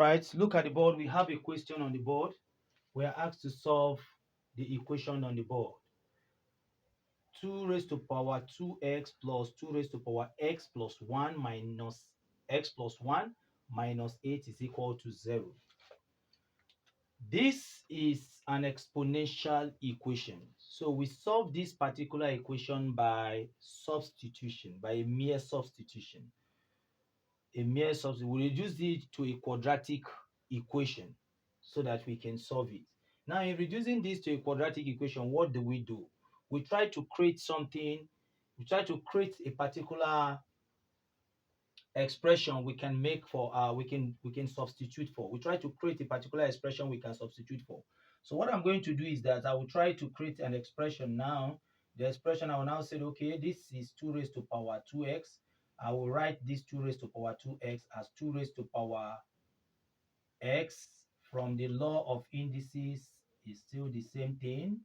right, look at the board. We have a question on the board. We are asked to solve the equation on the board. 2 raised to power 2x plus 2 raised to power x plus 1 minus x plus 1 minus 8 is equal to 0. This is an exponential equation. So we solve this particular equation by substitution, by a mere substitution. We reduce it to a quadratic equation so that we can solve it. Now, in reducing this to a quadratic equation, what do? We try to create something, we try to create a particular expression we can make for we can substitute for. We try to create a particular expression we can substitute for. So what I'm going to do is that I will try to create an expression now. The expression I will now say, okay, this is 2 raised to power 2x. I will write this 2 raised to power 2x as 2 raised to power x. From the law of indices is still the same thing,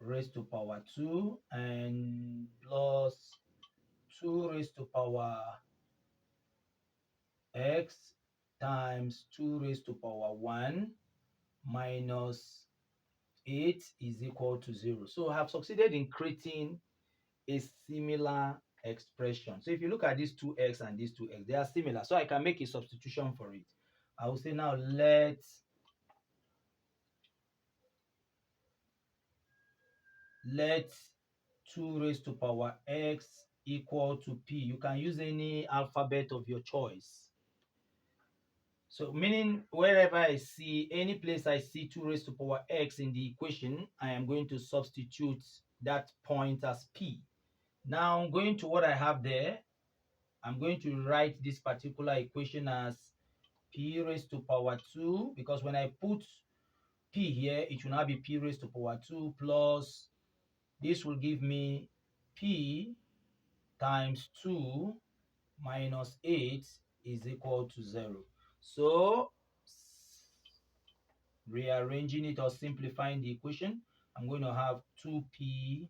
raised to power 2 and plus 2 raised to power x times 2 raised to power 1 minus 8 is equal to 0. So I have succeeded in creating a similar expression. So if you look at these 2x and these 2x, they are similar. So I can make a substitution for it. I will say now let 2 raised to power x equal to p. You can use any alphabet of your choice. So meaning wherever I see, any place I see 2 raised to power x in the equation, I am going to substitute that point as p. Now going to what I have there, I'm going to write this particular equation as p raised to power 2, because when I put p here, it will now be p raised to power 2 plus, this will give me p times 2 minus 8 is equal to 0. So rearranging it or simplifying the equation, I'm going to have 2p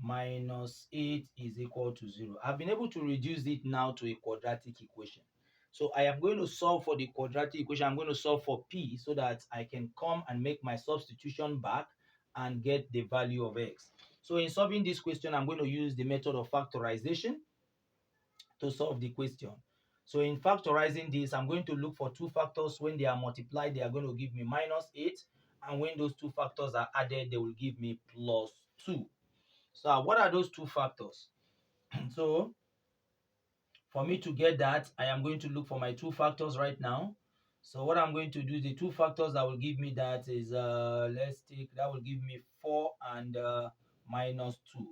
minus 8 is equal to 0. I've been able to reduce it now to a quadratic equation. So I am going to solve for the quadratic equation. I'm going to solve for p so that I can come and make my substitution back and get the value of x. So in solving this question, I'm going to use the method of factorization to solve the question. So in factorizing this, I'm going to look for two factors. When they are multiplied, they are going to give me minus 8. And when those two factors are added, they will give me plus 2. So what are those two factors? So for me to get that, I am going to look for my two factors right now. So what I'm going to do, the two factors that will give me that is, that will give me 4 and minus 2.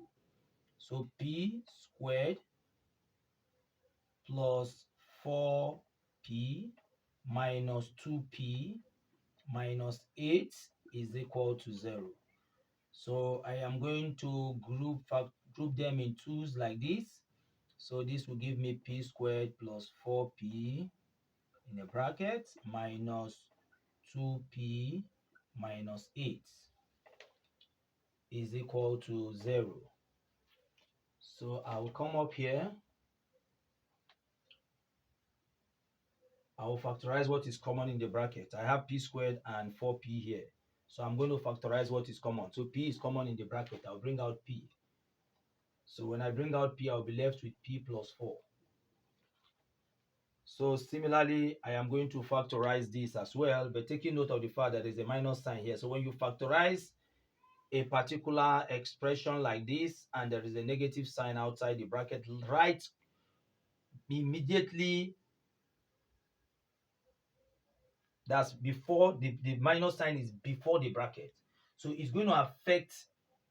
So p squared plus 4p minus 2p minus 8 is equal to 0. So I am going to group them in twos like this. So this will give me p squared plus 4p in a bracket minus 2p minus 8 is equal to 0. So I will come up here. I will factorize what is common in the bracket. I have p squared and 4p here. So I'm going to factorize what is common. So p is common in the bracket. I'll bring out p. So when I bring out p, I'll be left with p plus 4. So similarly, I am going to factorize this as well, but taking note of the fact that there's a minus sign here. So when you factorize a particular expression like this and there is a negative sign outside the bracket, right immediately, that's before the minus sign is before the bracket. So it's going to affect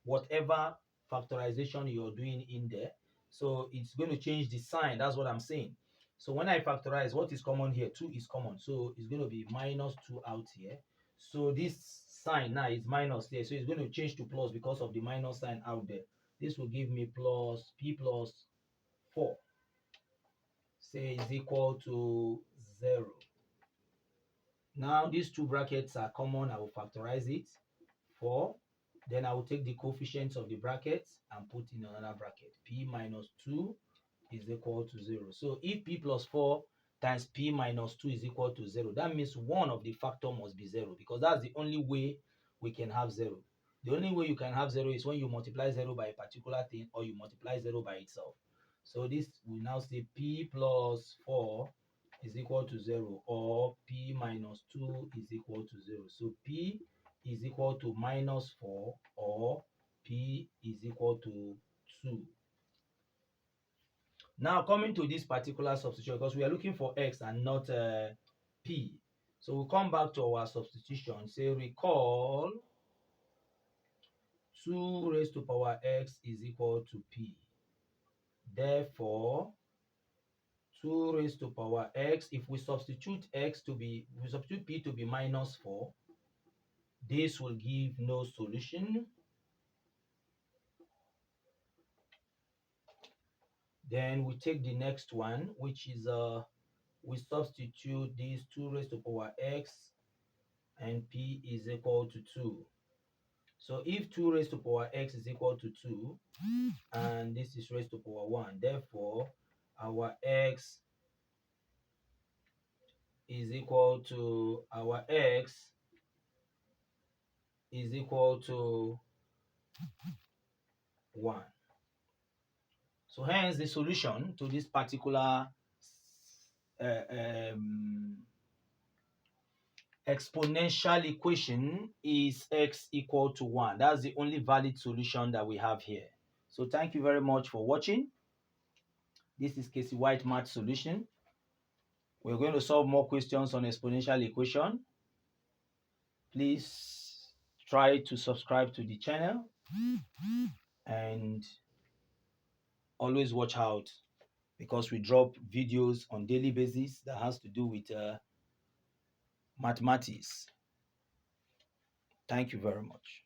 whatever factorization you're doing in there. So it's going to change the sign. That's what I'm saying. So when I factorize, what is common here? 2 is common. So it's going to be minus 2 out here. So this sign now is minus there. So it's going to change to plus because of the minus sign out there. This will give me plus p plus 4. Say is equal to 0. Now these two brackets are common. I will factorize it. 4. Then I will take the coefficients of the brackets and put in another bracket. P minus 2 is equal to 0. So if p plus 4 times p minus 2 is equal to 0. That means one of the factor must be 0, because that's the only way we can have 0. The only way you can have 0 is when you multiply 0 by a particular thing, or you multiply 0 by itself. So this will now say p plus 4 is equal to 0, or p minus 2 is equal to 0. So p is equal to minus 4, or p is equal to 2. Now coming to this particular substitution, because we are looking for x and not p. So we'll come back to our substitution. Say recall 2 raised to power x is equal to p. Therefore, 2 raised to power x, if we substitute p to be minus 4, this will give no solution. Then we take the next one, which is we substitute this 2 raised to power x, and p is equal to 2. So if 2 raised to power x is equal to 2, and this is raised to power 1, therefore our x is equal to 1. So hence the solution to this particular exponential equation is x equal to 1. That's the only valid solution that we have here. So thank you very much for watching. This is Casey White Math Solution. We're going to solve more questions on exponential equation. Please try to subscribe to the channel and always watch out, because we drop videos on daily basis that has to do with mathematics. Thank you very much.